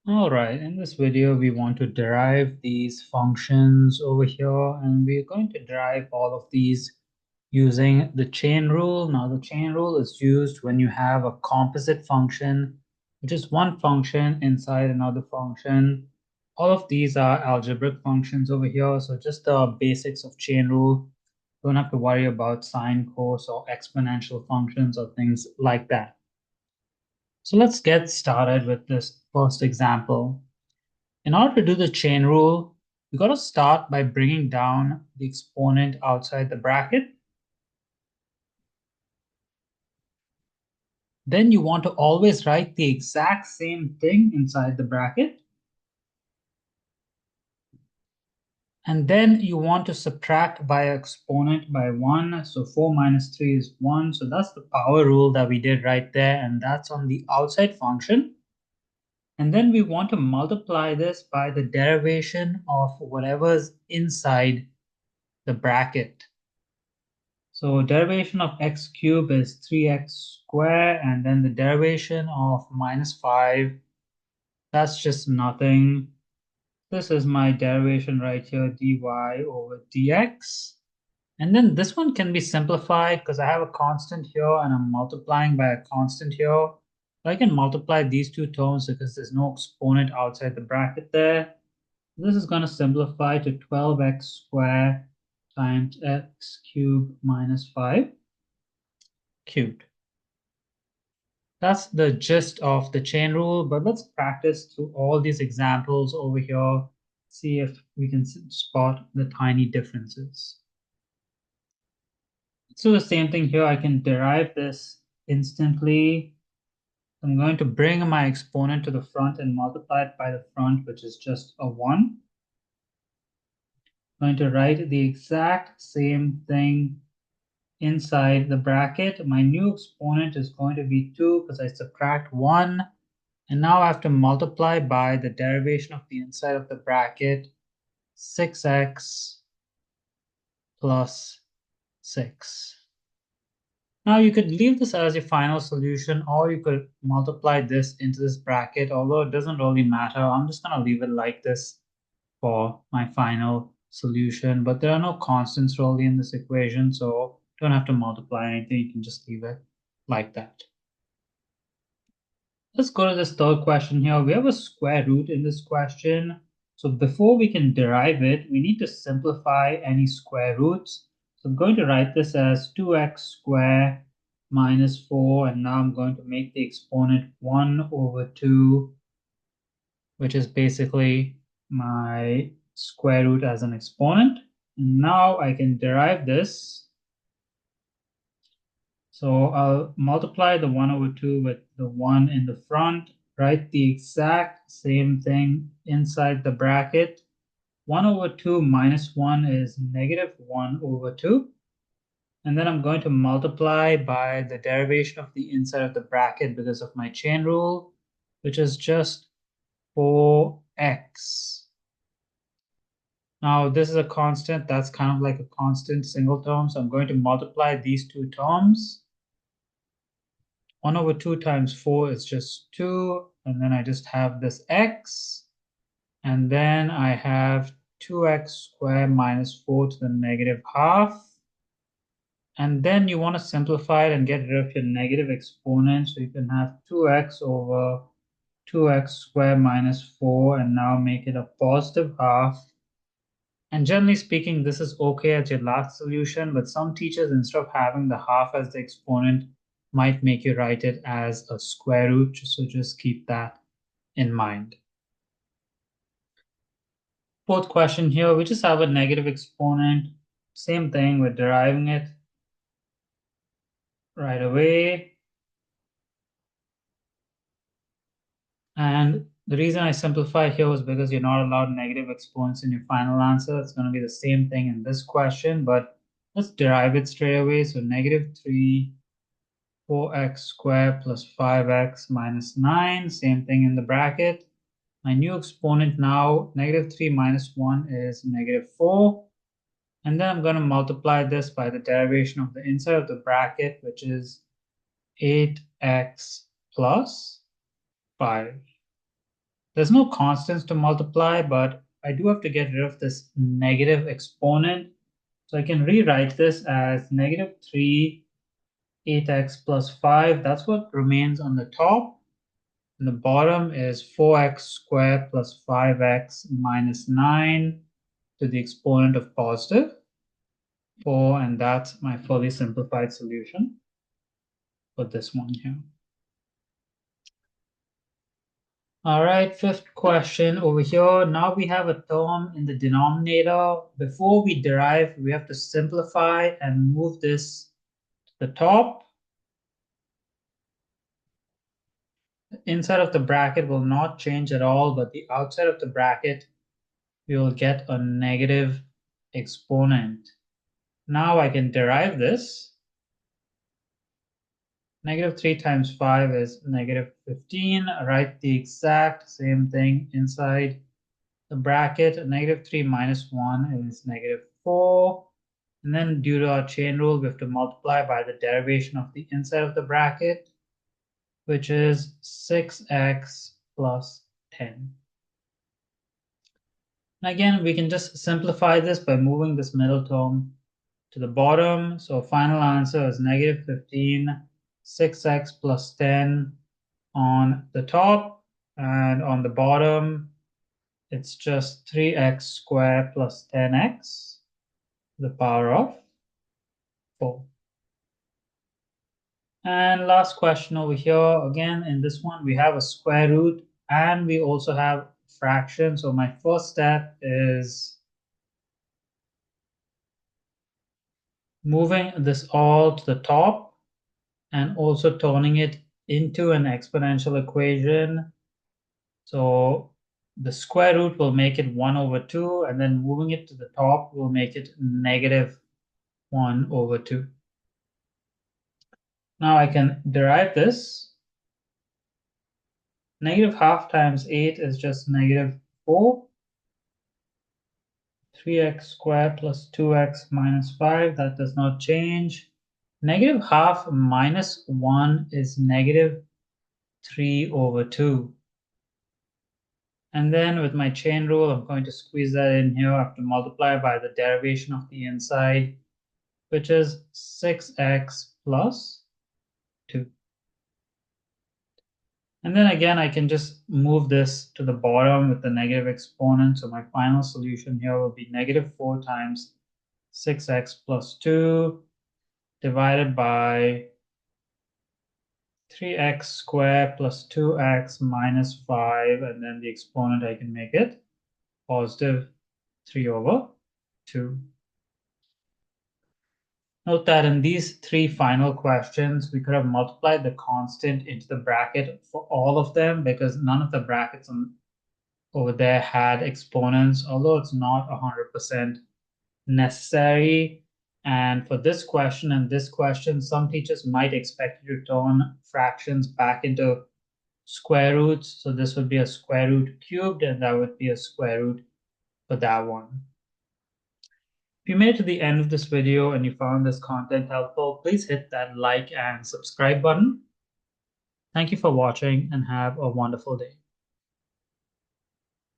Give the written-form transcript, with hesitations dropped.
All right, in this video, we want to derive these functions over here, and we're going to derive all of these using the chain rule. Now, the chain rule is used when you have a composite function, which is one function inside another function. All of these are algebraic functions over here, so just the basics of chain rule. Don't have to worry about sine, cos, or exponential functions or things like that. So let's get started with this first example. In order to do the chain rule, we got to start by bringing down the exponent outside the bracket. Then you want to always write the exact same thing inside the bracket. And then you want to subtract by exponent by 1. So 4 minus 3 is 1. So that's the power rule that we did right there. And that's on the outside function. And then we want to multiply this by the derivation of whatever's inside the bracket. So derivation of x cubed is 3x squared, and then the derivation of minus 5, that's just nothing. This is my derivation right here, dy over dx. And then this one can be simplified because I have a constant here and I'm multiplying by a constant here. I can multiply these two terms because there's no exponent outside the bracket there. This is going to simplify to 12x squared times x cubed minus 5 cubed. That's the gist of the chain rule, but let's practice through all these examples over here, see if we can spot the tiny differences. So the same thing here, I can derive this instantly. I'm going to bring my exponent to the front and multiply it by the front, which is just a 1. I'm going to write the exact same thing inside the bracket. My new exponent is going to be 2 because I subtract 1. And now I have to multiply by the derivation of the inside of the bracket, 6x plus 6. Now you could leave this as your final solution, or you could multiply this into this bracket, although it doesn't really matter. I'm just going to leave it like this for my final solution, but there are no constants really in this equation, so you don't have to multiply anything. You can just leave it like that. Let's go to this third question here. We have a square root in this question. So before we can derive it, we need to simplify any square roots. So I'm going to write this as 2x squared minus 4, and now I'm going to make the exponent 1 over 2, which is basically my square root as an exponent. And now I can derive this. So I'll multiply the 1 over 2 with the 1 in the front, write the exact same thing inside the bracket. 1 over 2 minus 1 is negative 1 over 2. And then I'm going to multiply by the derivation of the inside of the bracket because of my chain rule, which is just 4x. Now, this is a constant. That's kind of like a constant single term. So I'm going to multiply these two terms. 1 over 2 times 4 is just 2. And then I just have this x. And then I have 2x squared minus 4 to the negative half. And then you want to simplify it and get rid of your negative exponent. So you can have 2x over 2x squared minus 4 and now make it a positive half. And generally speaking, this is okay as your last solution, but some teachers, instead of having the half as the exponent, might make you write it as a square root. So just keep that in mind. Fourth question here, we just have a negative exponent. Same thing, we're deriving it right away. And the reason I simplify here was because you're not allowed negative exponents in your final answer. It's going to be the same thing in this question, but let's derive it straight away. So negative 3 4x squared plus 5x minus 9, same thing in the bracket. My new exponent now, negative 3 minus 1 is negative 4. And then I'm going to multiply this by the derivation of the inside of the bracket, which is 8x plus 5. There's no constants to multiply, but I do have to get rid of this negative exponent. So I can rewrite this as negative 3, 8x plus 5. That's what remains on the top. And the bottom is 4x squared plus 5x minus 9 to the exponent of positive 4. And that's my fully simplified solution for this one here. All right, fifth question over here. Now we have a term in the denominator. Before we derive, we have to simplify and move this to the top. The inside of the bracket will not change at all, but the outside of the bracket, we will get a negative exponent. Now I can derive this. Negative 3 times 5 is negative 15. Write the exact same thing inside the bracket. Negative 3 minus 1 is negative 4. And then due to our chain rule, we have to multiply by the derivation of the inside of the bracket, which is 6x plus 10. And again, we can just simplify this by moving this middle term to the bottom. So final answer is negative 15, 6x plus 10 on the top, and on the bottom, it's just 3x squared plus 10x to the power of 4. And last question over here. Again, in this one, we have a square root and we also have fraction. So my first step is moving this all to the top and also turning it into an exponential equation. So the square root will make it 1 over 2, and then moving it to the top will make it negative 1 over 2. Now I can derive this. Negative half times 8 is just negative 4. 3x squared plus 2x minus 5, that does not change. Negative half minus 1 is negative 3 over 2. And then with my chain rule, I'm going to squeeze that in here. I have to multiply by the derivation of the inside, which is 6x plus 2. And then again, I can just move this to the bottom with the negative exponent. So my final solution here will be negative 4 times 6x plus 2 divided by 3x squared plus 2x minus 5. And then the exponent, I can make it positive 3 over 2. Note that in these three final questions, we could have multiplied the constant into the bracket for all of them because none of the brackets over there had exponents, although it's not 100% necessary. And for this question and this question, some teachers might expect you to turn fractions back into square roots. So this would be a square root cubed, and that would be a square root for that one. If you made it to the end of this video and you found this content helpful, please hit that like and subscribe button. Thank you for watching and have a wonderful day.